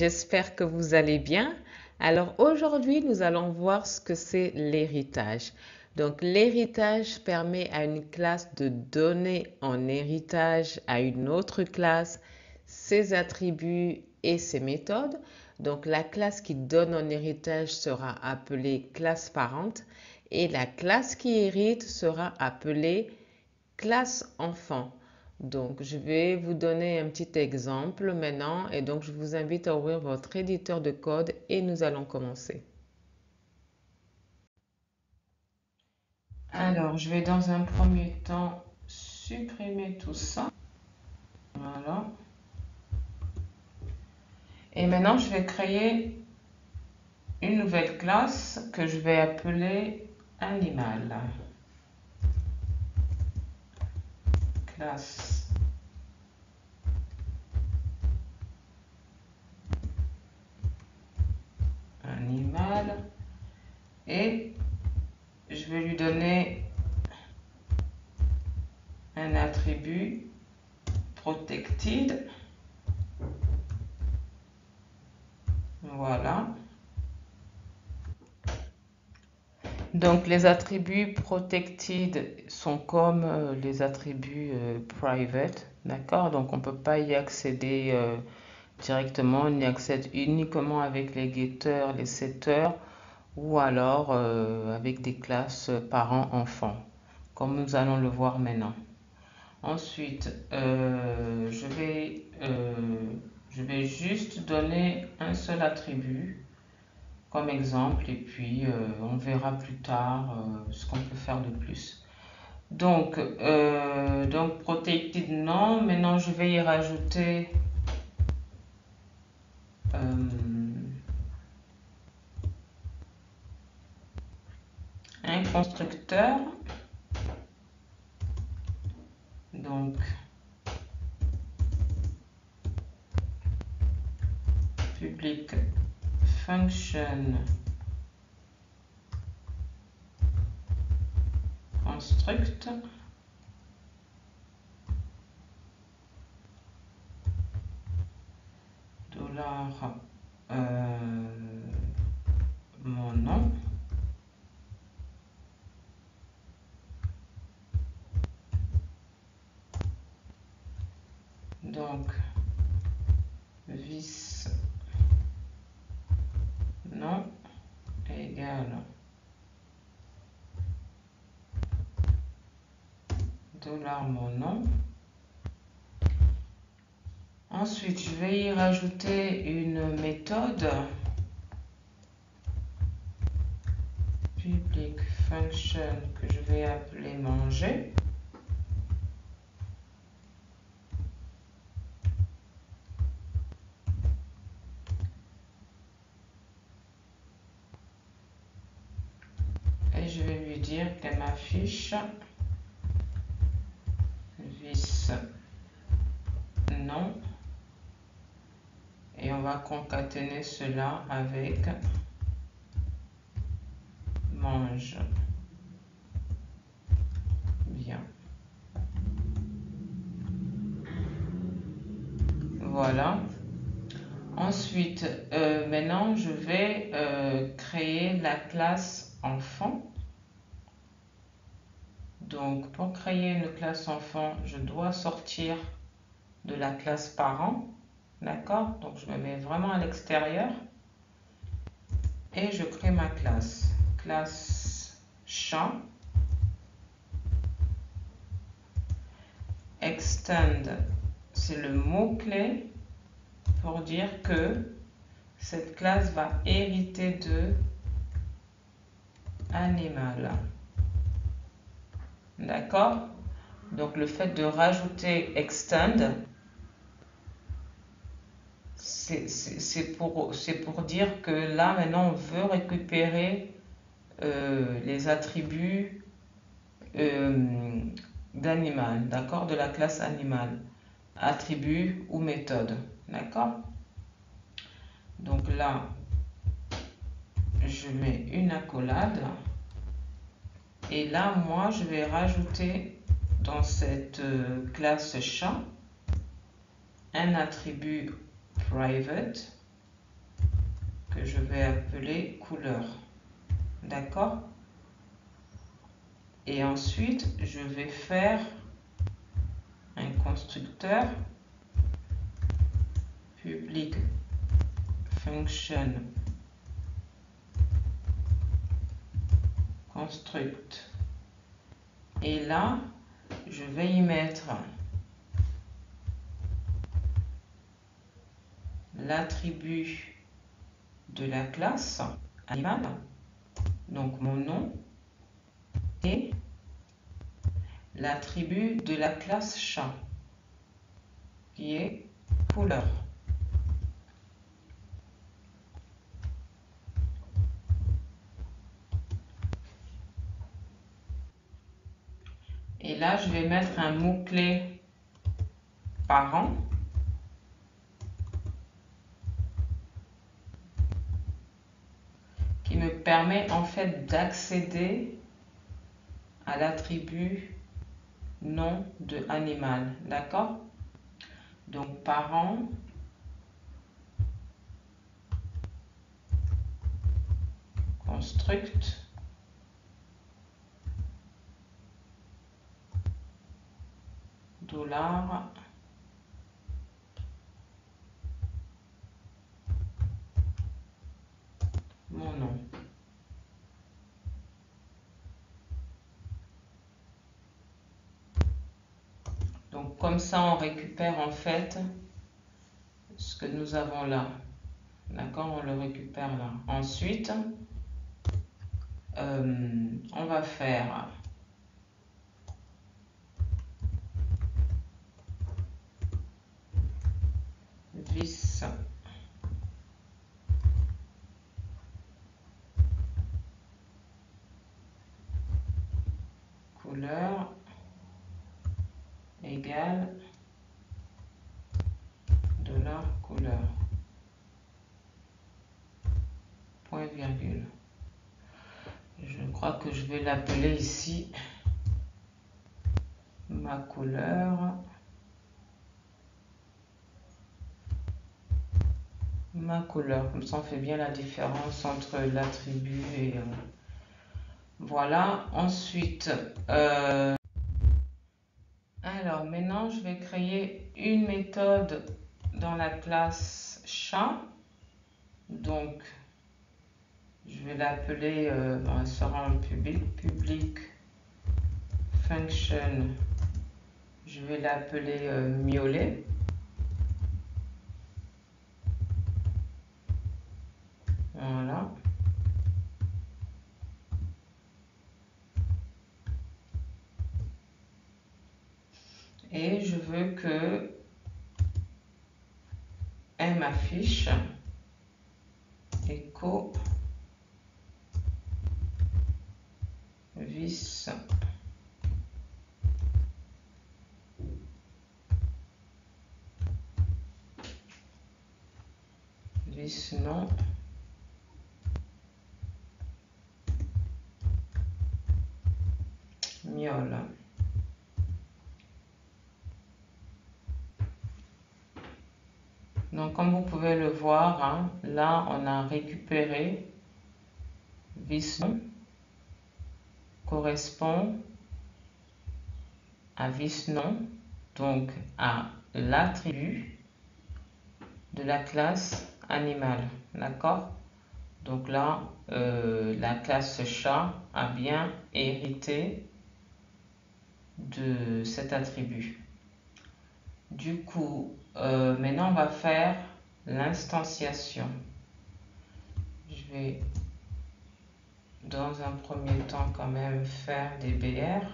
j'espère que vous allez bien. Alors aujourd'hui, nous allons voir ce que c'est l'héritage. Donc l'héritage permet à une classe de donner en héritage à une autre classe ses attributs et ses méthodes. Donc la classe qui donne en héritage sera appelée classe parente et la classe qui hérite sera appelée classe enfant. Donc, je vais vous donner un petit exemple maintenant et donc je vous invite à ouvrir votre éditeur de code et nous allons commencer. Alors, je vais dans un premier temps supprimer tout ça. Voilà. Et maintenant, je vais créer une nouvelle classe que je vais appeler animal. Classe animal. Et je vais lui donner un attribut protected. Voilà. Donc les attributs protected sont comme les attributs private, d'accord? Donc on ne peut pas y accéder directement, on y accède uniquement avec les getters, les setters ou alors avec des classes parents-enfants, comme nous allons le voir maintenant. Ensuite, je vais juste donner un seul attribut comme exemple et puis on verra plus tard ce qu'on peut faire de plus. Donc protected non, maintenant je vais y rajouter un constructeur. Donc public function construct dollar mon nom. Donc vis nom égale dollar mon nom. Ensuite, je vais y rajouter une méthode public function que je vais appeler manger. Et je vais lui dire qu'elle m'affiche vis nom. Et on va concaténer cela avec mange. Bien. Voilà. Ensuite, maintenant, je vais créer la classe enfant. Donc, pour créer une classe enfant, je dois sortir de la classe parent. D'accord? Donc, je me mets vraiment à l'extérieur. Et je crée ma classe. Classe chat. Extend, c'est le mot-clé pour dire que cette classe va hériter de animal. D'accord? Donc le fait de rajouter extend, c'est pour dire que là maintenant on veut récupérer les attributs d'animal, d'accord? De la classe animal, attribut ou méthode, d'accord? Donc là, je mets une accolade. Et là, moi, je vais rajouter dans cette classe chat un attribut private que je vais appeler couleur. D'accord? Et ensuite, je vais faire un constructeur public function construct. Et là, je vais y mettre l'attribut de la classe animal, donc mon nom, et l'attribut de la classe chat, qui est couleur. Et là, je vais mettre un mot-clé parent qui me permet en fait d'accéder à l'attribut nom de animal. D'accord? Donc parent construct dollar mon nom. Donc comme ça, on récupère en fait ce que nous avons là. D'accord? On le récupère là. Ensuite, on va faire vis couleur égale dollar couleur point virgule. Je crois que je vais l'appeler ici ma couleur, comme ça on fait bien la différence entre l'attribut et voilà. Ensuite alors maintenant je vais créer une méthode dans la classe chat, donc je vais l'appeler elle sera en public function, je vais l'appeler miaulet. Voilà. Et je veux que elle m'affiche echo vis nom miaule. Donc comme vous pouvez le voir, hein, là on a récupéré visnom correspond à visnom, donc à l'attribut de la classe animal. D'accord? Donc là, la classe chat a bien hérité de cet attribut. Du coup, maintenant on va faire l'instanciation. Je vais dans un premier temps quand même faire des BR.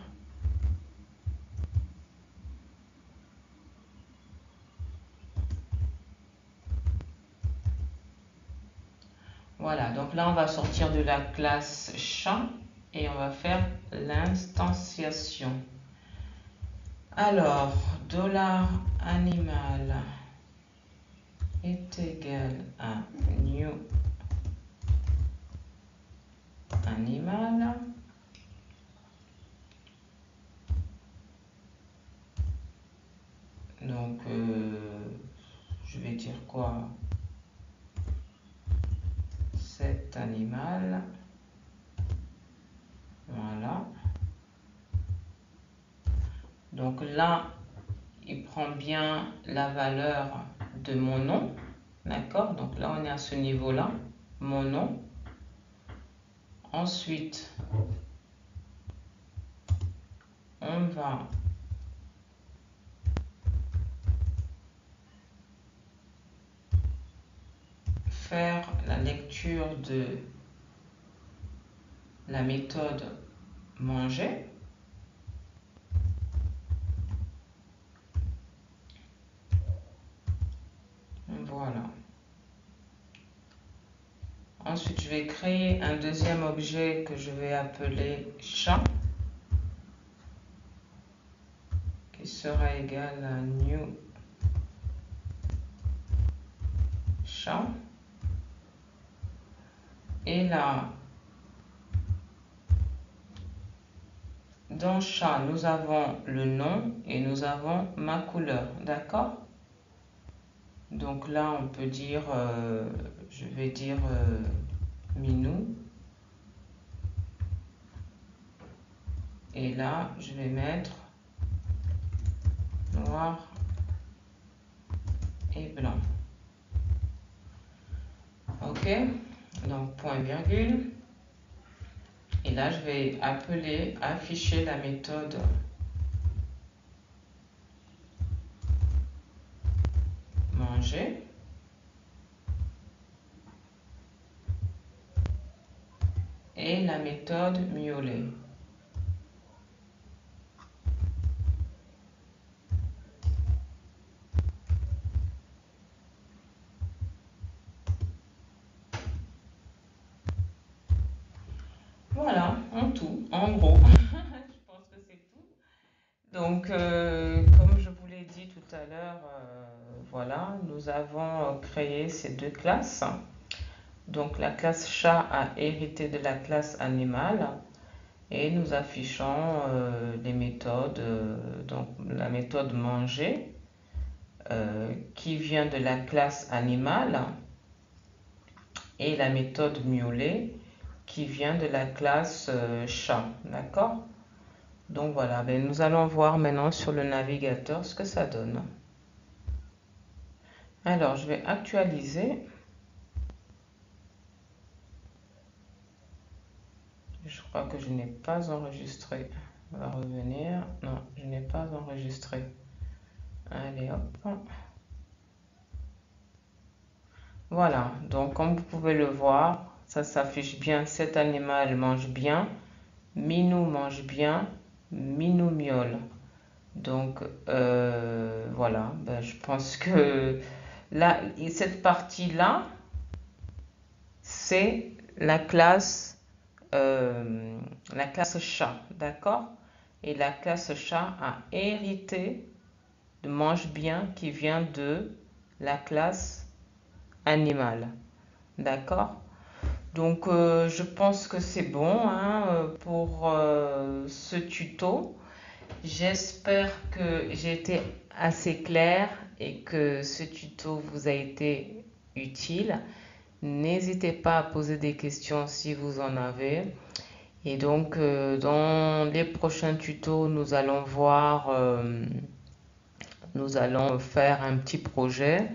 Voilà, donc là on va sortir de la classe chat et on va faire l'instanciation. Alors, $animal est égal à new animal. Donc, je vais dire quoi? Donc là, il prend bien la valeur de mon nom. D'accord? Donc là, on est à ce niveau-là. Mon nom. Ensuite, on va faire la lecture de la méthode manger. Voilà. Ensuite, je vais créer un deuxième objet que je vais appeler chat, qui sera égal à new chat. Et là, dans chat, nous avons le nom et nous avons ma couleur. D'accord? Donc là, on peut dire, je vais dire Minou. Et là, je vais mettre noir et blanc. Ok? Donc, point virgule. Et là, je vais afficher la méthode manger. Et la méthode miauler. Voilà, en tout, en gros. Je pense que c'est tout. Donc, comme je vous l'ai dit tout à l'heure, voilà, nous avons créé ces deux classes. Donc, la classe chat a hérité de la classe animal et nous affichons les méthodes. Donc, la méthode manger qui vient de la classe animal et la méthode miauler qui vient de la classe chat. D'accord? Donc voilà, ben, nous allons voir maintenant sur le navigateur ce que ça donne. Alors, je vais actualiser. Je crois que je n'ai pas enregistré. On va revenir. Non, je n'ai pas enregistré. Allez, hop. Voilà, donc comme vous pouvez le voir, ça s'affiche bien. Cet animal mange bien. Minou mange bien. Minou miaule. Donc, voilà, ben, je pense que là, cette partie-là, c'est la classe chat, d'accord? Et la classe chat a hérité de mange bien qui vient de la classe animale, d'accord? Donc, je pense que c'est bon hein, pour ce tuto. J'espère que j'ai été assez claire et que ce tuto vous a été utile. N'hésitez pas à poser des questions si vous en avez. Et donc, dans les prochains tutos, nous allons faire un petit projet.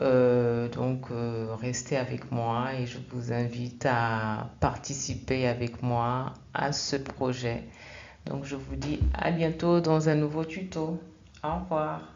Donc, restez avec moi et je vous invite à participer avec moi à ce projet. Donc, je vous dis à bientôt dans un nouveau tuto. Au revoir.